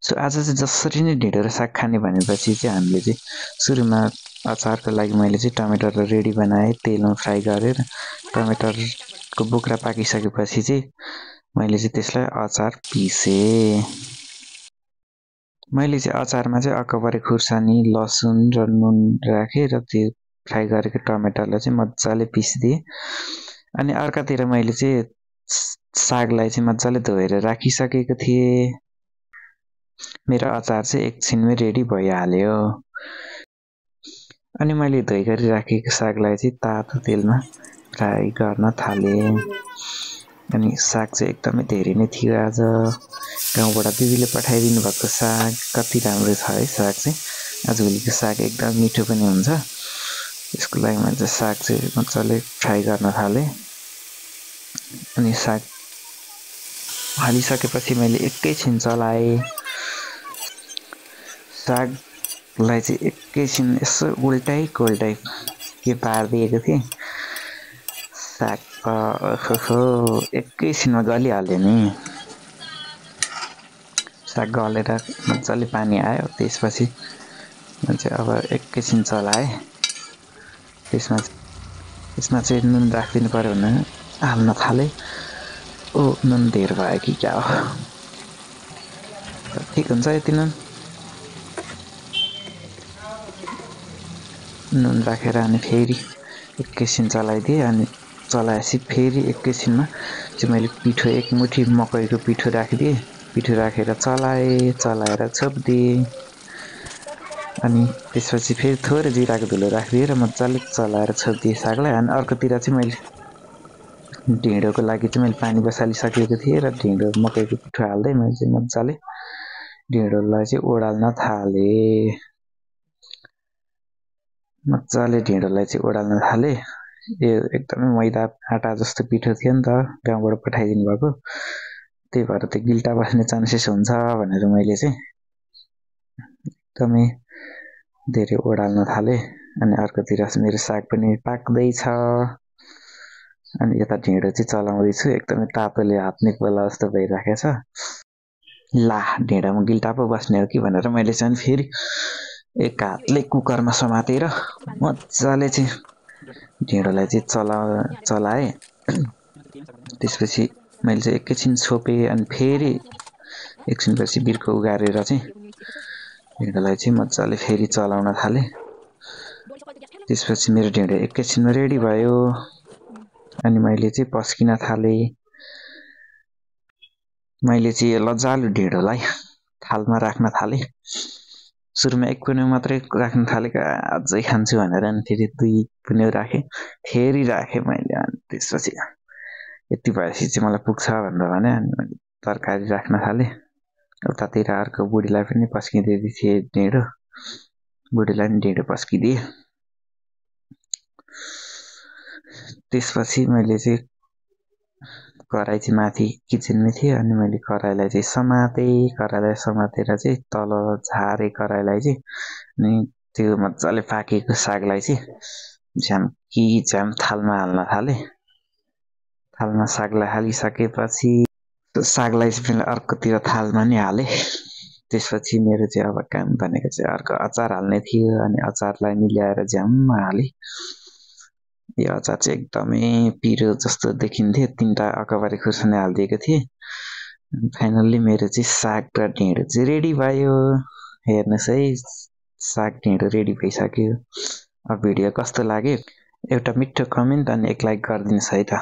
So आज चाहिँ जसरी नै ढिँडो र साग खाने भनेपछि चाहिँ हामीले चाहिँ सुरुमा अचारको लागि मैले चाहिँ टमाटर रेडी बनाएँ, तेलमा फ्राई गरेर टमाटरको बोक्रा पाकिसकेपछि चाहिँ मैले चाहिँ त्यसलाई अचार पिसेँ। मैले चाहिँ अचारमा चाहिँ अकबरे खुर्सानी, लसुन र नुन राखेँ र त्यो फ्राई गरेको टमाटरलाई चाहिँ मजाले पिसिदिएँ। अनि अर्कातिर मैले चाहिँ सागलाई चाहिँ मजाले धोएर राखिसकेको थिएँ। मेरो अचार चाहिँ एकछिनमै रेडी भइहाल्यो। अनि मैले धोइ गरी राखेको सागलाई चाहिँ तातो तेलमा फ्राई गर्न थालेँ। अनि साग चाहिँ एकदमै धेरै नै थियो आज। गाउँबाट दिदीले पठाइदिनु भएको साग कति राम्रो छ है साग चाहिँ। आजभोलिको साग एकदम मिठो पनि हुन्छ। त्यसको लागि मैले चाहिँ साग चाहिँ मजाले फ्राई गर्न थालेँ। अनि साग हालिसकेपछि मैले एकैछिन चलाएँ। सागलाई चाहिँ एकैछिन यसो उल्टाइ के पारिदिएको थिएँ। साग एकैछिनमा गलिहाल्यो नि। साग गलेर मजाले पानी आयो। त्यसपछि मैले चाहिँ अब एकैछिन चलाएँ। त्यसमा चाहिँ नुन राखिदिनु पर्यो भने हाल्न थालेँ। नुन धेर भयो कि क्या हो, ठिक हुन्छ यति नुन राखेर अनि फेरि एकैछिन चलाइदिएँ। अनि चलाएपछि फेरि एकैछिनमा चाहिँ मैले पिठो एक मुठी मकैको पिठो राखिदिएँ। पिठो राखेर चलाएर छोपिदिएँ। अनि त्यसपछि फेरि थोरै जिराको धुलो राखिदिएँ र मजाले चलाएर छोपिदिएँ सागलाई। अनि अर्कोतिर चाहिँ मैले ढिँडोको लागि चाहिँ मैले पानी बसालिसकेको थिएँ र ढिँडो मकैको पिठो हाल्दै मैले चाहिँ मजाले ढिँडोलाई चाहिँ ओडाल्न थालेँ। यो एकदमै मैदा आटा जस्तो पिठो थियो नि त, गाउँबाट पठाइदिनु भएको। त्यही भएर त्यो गिल्टा बस्ने चान्सेस हुन्छ भनेर मैले चाहिँ एकदमै धेरै ओडाल्न थालेँ। अनि अर्कोतिर मेरो साग पनि पाक्दैछ। अनि यता ढिँडो चाहिँ चलाउँदैछु। एकदमै तातोले हात निक्ला जस्तो भइराखेको छ। ला ढिँडोमा गिल्टा पो बस्ने हो कि भनेर मैले चाहिँ फेरि एक हातले कुकरमा समातेर मजाले चाहिँ ढिँडोलाई चाहिँ चलाएँ। त्यसपछि मैले चाहिँ एकैछिन छोपेँ। अनि फेरि एकछिनपछि बिर्को उगारेर चाहिँ ढिँडोलाई चाहिँ मजाले फेरि चलाउन थालेँ। त्यसपछि मेरो ढिँडो एकैछिनमा रेडी भयो। अनि मैले चाहिँ पस्किन थालेँ। मैले चाहिँ लजालु ढिँडोलाई थालमा राख्न थालेँ। सुरुमा एक पुन्यौ मात्रै राख्न थालेको, अझै खान्छु भनेर। अनि फेरि 2 पुन्यौ राखेँ, फेरि राखेँ मैले। अनि त्यसपछि यति भएपछि चाहिँ मलाई पुग्छ भनेर भने अनि मैले तरकारी राख्न थालेँ। उतातिर अर्को बुढीलाई पनि पस्किँदै थिएँ ढिँडो। बुढीलाई पनि ढिँडो पस्किदिएँ। त्यसपछि मैले चाहिँ कराई चाहिँ माथि किचनमै थियो। अनि मैले कराईलाई चाहिँ समातेर चाहिँ तल झारेँ कराईलाई चाहिँ। अनि त्यो मजाले पाकेको सागलाई चाहिँ झ्याम थालमा हाल्न थालेँ। थालमा सागलाई हालिसकेपछि सागलाई चाहिँ अर्कोतिर थालमा नि हालेँ। त्यसपछि मेरो चाहिँ अब काम भनेको चाहिँ अर्को अचार हाल्ने थियो। अनि अचारलाई मिलाएर झ्याममा हालेँ। यो अचार चाहिँ एकदमै पिरो जस्तो देखिन्थ्यो। 3टा अकबरे खुर्सानी हालिदिएको थिएँ। फाइनल्ली मेरो चाहिँ साग र ढिँडो चाहिँ रेडी भयो। हेर्नुहोस् है, साग ढिँडो रेडी भइसक्यो। अब भिडियो कस्तो लाग्यो एउटा मिठो कमेन्ट अनि एक लाइक गरिदिनुहोस् है त।